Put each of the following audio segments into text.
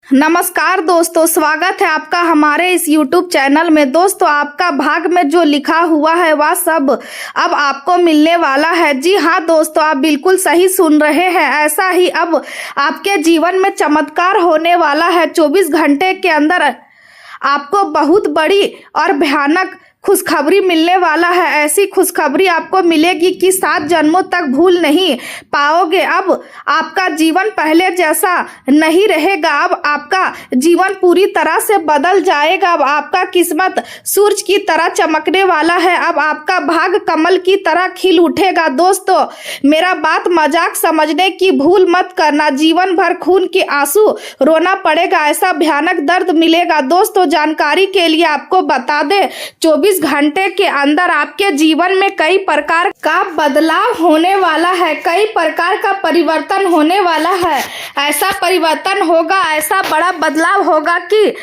नमस्कार दोस्तों, स्वागत है आपका हमारे इस YouTube चैनल में। दोस्तों, आपका भाग में जो लिखा हुआ है वह सब अब आपको मिलने वाला है। जी हाँ दोस्तों, आप बिल्कुल सही सुन रहे हैं। ऐसा ही अब आपके जीवन में चमत्कार होने वाला है। 24 घंटे के अंदर आपको बहुत बड़ी और भयानक खुशखबरी मिलने वाला है। ऐसी खुशखबरी आपको मिलेगी कि 7 जन्मों तक भूल नहीं पाओगे। अब आपका जीवन पहले जैसा नहीं रहेगा। अब आपका जीवन पूरी तरह से बदल जाएगा। अब आपका किस्मत सूरज की तरह चमकने वाला है। अब आपका भाग कमल की तरह खिल उठेगा। दोस्तों, मेरा बात मजाक समझने की भूल मत करना। जीवन भर खून के आंसू रोना पड़ेगा, ऐसा भयानक दर्द मिलेगा। दोस्तों, जानकारी के लिए आपको बता दें, 24 घंटे के अंदर आपके जीवन में कई प्रकार का बदलाव होने वाला है, कई प्रकार का परिवर्तन होने वाला है। ऐसा परिवर्तन होगा, ऐसा बड़ा बदलाव होगा कि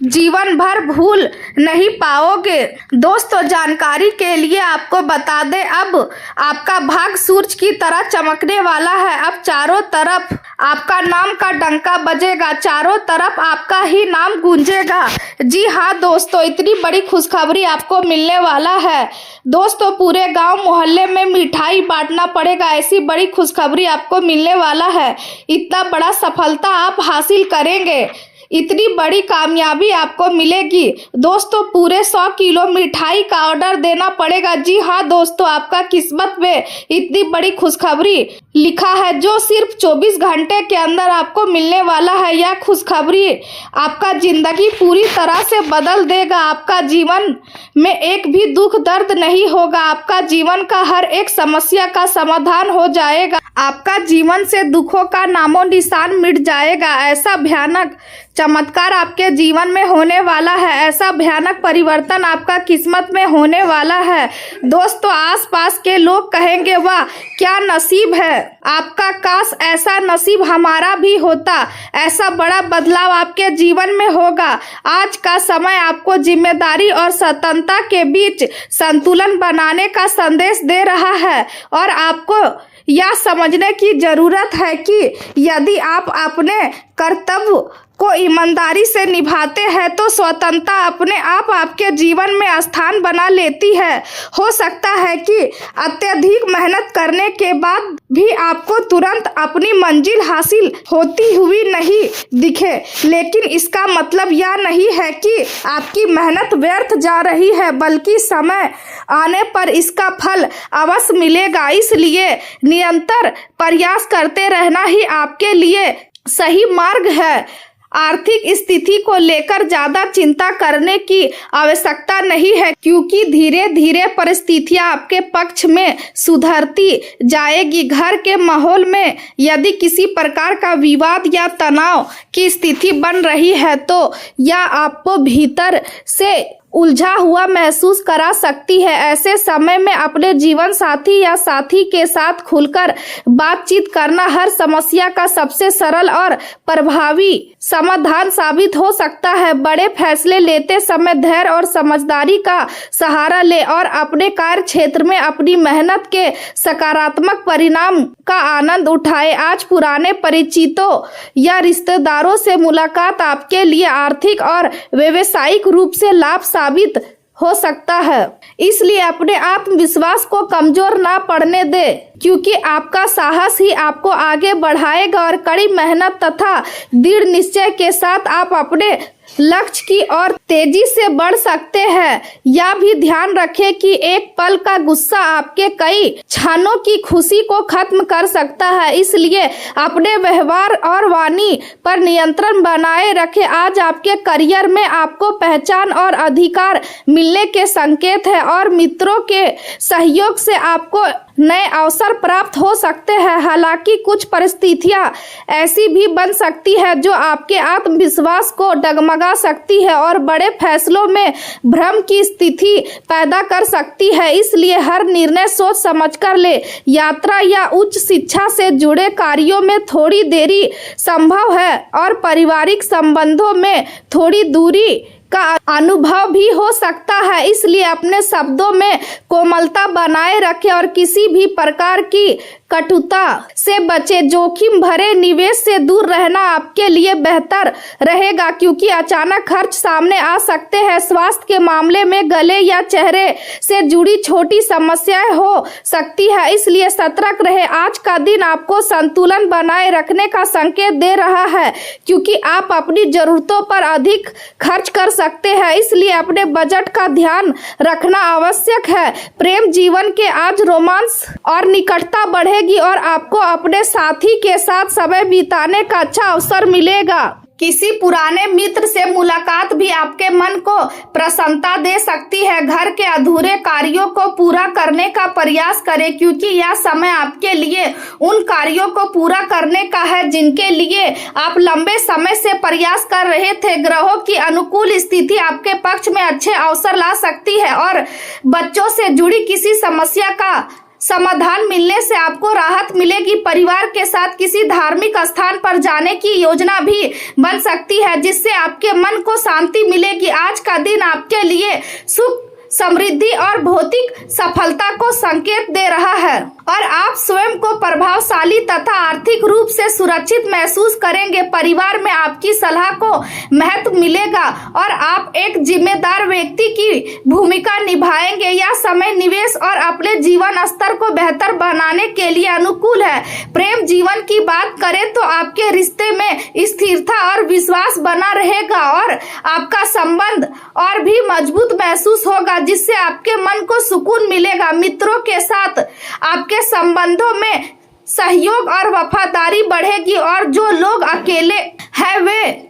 जीवन भर भूल नहीं पाओगे। दोस्तों, जानकारी के लिए आपको बता दें, अब आपका भाग सूरज की तरह चमकने वाला है। अब चारों तरफ आपका नाम का डंका बजेगा, चारों तरफ आपका ही नाम गूंजेगा। जी हाँ दोस्तों, इतनी बड़ी खुशखबरी आपको मिलने वाला है। दोस्तों, पूरे गांव मोहल्ले में मिठाई बांटना पड़ेगा, ऐसी बड़ी खुशखबरी आपको मिलने वाला है। इतना बड़ा सफलता आप हासिल करेंगे, इतनी बड़ी कामयाबी आपको मिलेगी। दोस्तों, पूरे 100 किलो मिठाई का ऑर्डर देना पड़ेगा। जी हाँ दोस्तों, आपका किस्मत में इतनी बड़ी खुशखबरी लिखा है जो सिर्फ 24 घंटे के अंदर आपको मिलने वाला है। यह खुशखबरी आपका जिंदगी पूरी तरह से बदल देगा। आपका जीवन में एक भी दुख दर्द नहीं होगा। आपका जीवन का हर एक समस्या का समाधान हो जाएगा। आपका जीवन से दुखों का नामो निशान मिट जाएगा। ऐसा भयानक चमत्कार आपके जीवन में होने वाला है, ऐसा भयानक परिवर्तन आपका किस्मत में होने वाला है। दोस्तों, आसपास के लोग कहेंगे, वाह क्या नसीब है आपका, काश ऐसा नसीब हमारा भी होता। ऐसा बड़ा बदलाव आपके जीवन में होगा। आज का समय आपको जिम्मेदारी और स्वतंत्रता के बीच संतुलन बनाने का संदेश दे रहा है और आपको यह समझने की जरूरत है कि यदि आप अपने कर्तव्य को ईमानदारी से निभाते हैं तो स्वतंत्रता अपने आप आपके जीवन में स्थान बना लेती है। हो सकता है कि अत्यधिक मेहनत करने के बाद भी आपको तुरंत अपनी मंजिल हासिल होती हुई नहीं दिखे, लेकिन इसका मतलब यह नहीं है कि आपकी मेहनत व्यर्थ जा रही है, बल्कि समय आने पर इसका फल अवश्य मिलेगा। इसलिए निरंतर प्रयास करते रहना ही आपके लिए सही मार्ग है। आर्थिक स्थिति को लेकर ज्यादा चिंता करने की आवश्यकता नहीं है, क्योंकि धीरे धीरे परिस्थितियां आपके पक्ष में सुधरती जाएगी। घर के माहौल में यदि किसी प्रकार का विवाद या तनाव की स्थिति बन रही है तो यह आपको भीतर से उलझा हुआ महसूस करा सकती है। ऐसे समय में अपने जीवन साथी या साथी के साथ खुलकर बातचीत करना हर समस्या का सबसे सरल और प्रभावी समाधान साबित हो सकता है। बड़े फैसले लेते समय धैर्य और समझदारी का सहारा ले और अपने कार्य क्षेत्र में अपनी मेहनत के सकारात्मक परिणाम का आनंद उठाए। आज पुराने परिचितों या रिश्तेदारों से मुलाकात आपके लिए आर्थिक और व्यावसायिक रूप से लाभ साबित हो सकता है, इसलिए अपने आत्मविश्वास को कमजोर ना पड़ने दे, क्योंकि आपका साहस ही आपको आगे बढ़ाएगा और कड़ी मेहनत तथा दृढ़ निश्चय के साथ आप अपने लक्ष्य की ओर तेजी से बढ़ सकते हैं। यह भी ध्यान रखें कि एक पल का गुस्सा आपके कई क्षणों की खुशी को खत्म कर सकता है, इसलिए अपने व्यवहार और वाणी पर नियंत्रण बनाए रखें। आज आपके करियर में आपको पहचान और अधिकार मिलने के संकेत है और मित्रों के सहयोग से आपको नए अवसर प्राप्त हो सकते हैं। हालांकि कुछ परिस्थितियां ऐसी भी बन सकती है जो आपके आत्मविश्वास को डगमगा सकती है और बड़े फैसलों में भ्रम की स्थिति पैदा कर सकती है, इसलिए हर निर्णय सोच समझकर ले। यात्रा या उच्च शिक्षा से जुड़े कार्यों में थोड़ी देरी संभव है और पारिवारिक संबंधों में थोड़ी दूरी का अनुभव भी हो सकता है, इसलिए अपने शब्दों में कोमलता बनाए रखें और किसी भी प्रकार की कटुता से बचे, जोखिम भरे निवेश से दूर रहना आपके लिए बेहतर रहेगा क्योंकि अचानक खर्च सामने आ सकते हैं। स्वास्थ्य के मामले में गले या चेहरे से जुड़ी छोटी समस्याएं हो सकती है, इसलिए सतर्क रहे। आज का दिन आपको संतुलन बनाए रखने का संकेत दे रहा है क्योंकि आप अपनी जरूरतों पर अधिक खर्च कर सकते हैं, इसलिए अपने बजट का ध्यान रखना आवश्यक है। प्रेम जीवन के आज रोमांस और निकटता बढ़ेगी और आपको अपने साथी के साथ समय बिताने का अच्छा अवसर मिलेगा। किसी पुराने मित्र से मुलाकात भी आपके मन को प्रसन्नता दे सकती है। घर के अधूरे कार्यों को पूरा करने का प्रयास करें क्योंकि यह समय आपके लिए उन कार्यों को पूरा करने का है जिनके लिए आप लंबे समय से प्रयास कर रहे थे। ग्रहों की अनुकूल स्थिति आपके पक्ष में अच्छे अवसर ला सकती है और बच्चों से जुड़ी किसी समस्या का समाधान मिलने से आपको राहत मिलेगी। परिवार के साथ किसी धार्मिक स्थान पर जाने की योजना भी बन सकती है जिससे आपके मन को शांति मिलेगी। आज का दिन आपके लिए सुख, समृद्धि और भौतिक सफलता को संकेत दे रहा है और आप स्वयं को प्रभावशाली तथा आर्थिक रूप से सुरक्षित महसूस करेंगे। परिवार में आपकी सलाह को महत्व मिलेगा और आप एक जिम्मेदार व्यक्ति की भूमिका निभाएंगे। यह समय निवेश और अपने जीवन स्तर को बेहतर बनाने के लिए अनुकूल है। प्रेम जीवन की बात करें तो आपके रिश्ते में स्थिरता और विश्वास बना रहेगा और आपका संबंध और भी मजबूत महसूस होगा जिससे आपके मन को सुकून मिलेगा। मित्रों के साथ आपके संबंधों में सहयोग और वफादारी बढ़ेगी और जो लोग अकेले हैं वे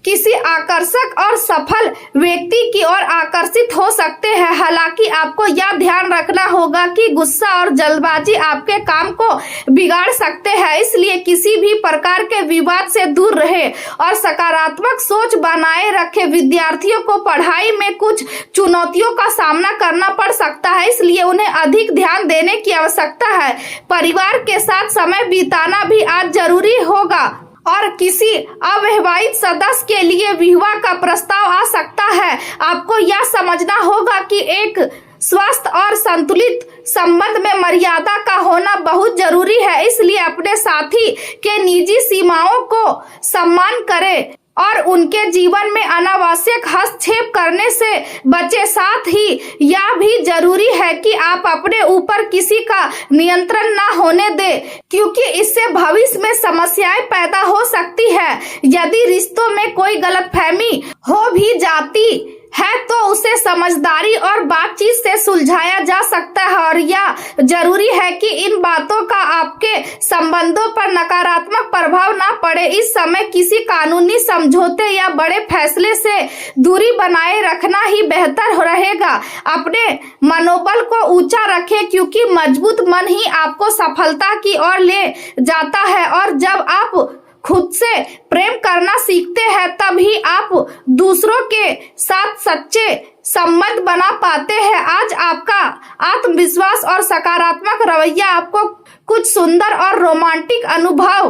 किसी आकर्षक और सफल व्यक्ति की ओर आकर्षित हो सकते हैं। हालांकि आपको यह ध्यान रखना होगा कि गुस्सा और जल्दबाजी आपके काम को बिगाड़ सकते हैं, इसलिए किसी भी प्रकार के विवाद से दूर रहे और सकारात्मक सोच बनाए रखे। विद्यार्थियों को पढ़ाई में कुछ चुनौतियों का सामना करना पड़ सकता है, इसलिए उन्हें अधिक ध्यान देने की आवश्यकता है। परिवार के साथ समय बिताना भी आज जरूरी होगा और किसी अविवाहित सदस्य के लिए विवाह का प्रस्ताव आ सकता है। आपको यह समझना होगा कि एक स्वस्थ और संतुलित संबंध में मर्यादा का होना बहुत जरूरी है, इसलिए अपने साथी के निजी सीमाओं को सम्मान करें और उनके जीवन में अनावश्यक हस्तक्षेप करने से बचे। साथ ही यह भी जरूरी है कि आप अपने ऊपर किसी का नियंत्रण ना होने दें क्योंकि इससे भविष्य में समस्याएं पैदा हो सकती है। यदि रिश्तों में कोई गलतफहमी हो भी जाती है तो उसे समझदारी और बातचीत से सुलझाया जा सकता है और यह जरूरी है कि इन बातों का आपके संबंधों पर नकारात्मक प्रभाव ना पड़े। इस समय किसी कानूनी समझौते या बड़े फैसले से दूरी बनाए रखना ही बेहतर रहेगा। अपने मनोबल को ऊंचा रखें क्योंकि मजबूत मन ही आपको सफलता की ओर ले जाता है और जब आप खुद से प्रेम करना सीखते हैं तभी आप दूसरों के साथ सच्चे संबंध बना पाते हैं। आज आपका आत्मविश्वास और सकारात्मक रवैया आपको कुछ सुंदर और रोमांटिक अनुभव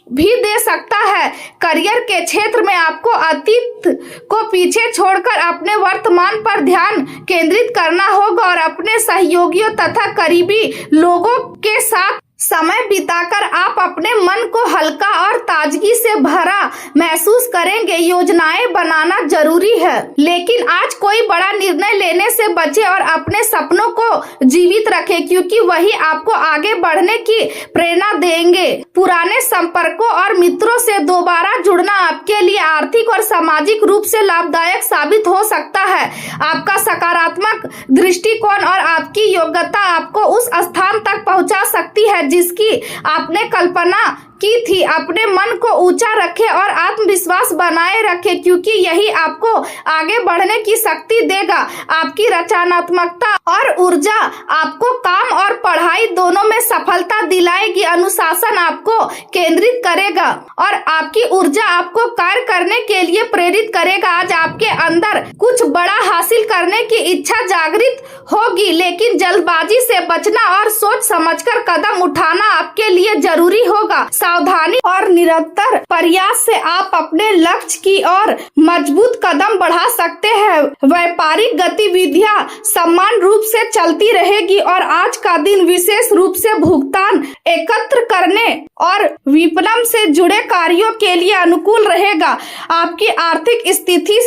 भी दे सकता है। करियर के क्षेत्र में आपको अतीत को पीछे छोड़कर अपने वर्तमान पर ध्यान केंद्रित करना होगा और अपने सहयोगियों तथा करीबी लोगों के साथ समय बिताकर आप अपने मन को हल्का और ताजगी से भरा महसूस करेंगे। योजनाएं बनाना जरूरी है लेकिन आज कोई बड़ा निर्णय लेने से बचे और अपने सपनों को जीवित रखें क्योंकि वही आपको आगे बढ़ने की प्रेरणा देंगे। पुराने संपर्कों और मित्रों से दोबारा जुड़ना आपके लिए आर्थिक और सामाजिक रूप से लाभदायक साबित हो सकता है। आपका सकारात्मक दृष्टिकोण और आपकी योग्यता आपको उस स्थान तक पहुंचा सकती है जिसकी आपने कल्पना की थी। अपने मन को ऊंचा रखें और आत्मविश्वास बनाए रखें क्योंकि यही आपको आगे बढ़ने की शक्ति देगा। आपकी रचनात्मकता और ऊर्जा आपको काम और पढ़ाई दोनों में सफलता दिलाएगी। अनुशासन आपको केंद्रित करेगा और आपकी ऊर्जा आपको आपको कार्य करने के लिए प्रेरित करेगा। आज आपके अंदर कुछ बड़ा हासिल करने की इच्छा जागृत होगी, लेकिन जल्दबाजी से बचना और सोच समझकर कदम उठाना आपके लिए जरूरी होगा। सावधानी और निरंतर प्रयास से आप अपने लक्ष्य की ओर मजबूत कदम बढ़ा सकते हैं। व्यापारिक गतिविधियां समान रूप से चलती रहेगी और आज का दिन विशेष रूप से भुगतान एकत्र करने और विपणन से जुड़े कार्यों के लिए अनुकूल रहेगा। आपकी आर्थिक स्थिति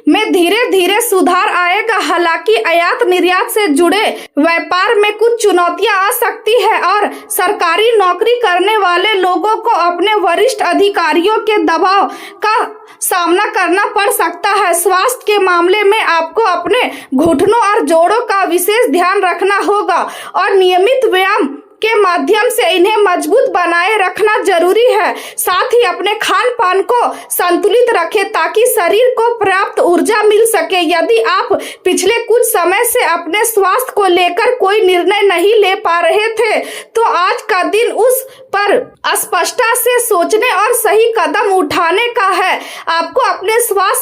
में धीरे धीरे सुधार आएगा। हालांकि आयात निर्यात से जुड़े व्यापार में कुछ चुनौतियां आ सकती है और सरकारी नौकरी करने वाले लोगों को अपने वरिष्ठ अधिकारियों के दबाव का सामना करना पड़ सकता है। स्वास्थ्य के मामले में आपको अपने घुटनों और जोड़ों का विशेष ध्यान रखना होगा और नियमित व्यायाम के माध्यम से इन्हें मजबूत बनाए रखना जरूरी है। साथ ही अपने खान पान को संतुलित रखें ताकि शरीर को पर्याप्त ऊर्जा मिल सके। यदि आप पिछले कुछ समय से अपने स्वास्थ्य को लेकर कोई निर्णय नहीं ले पा रहे थे, तो आज का दिन उस पर स्पष्टता से सोचने और सही कदम उठाने का है। आपको अपने स्वास्थ्य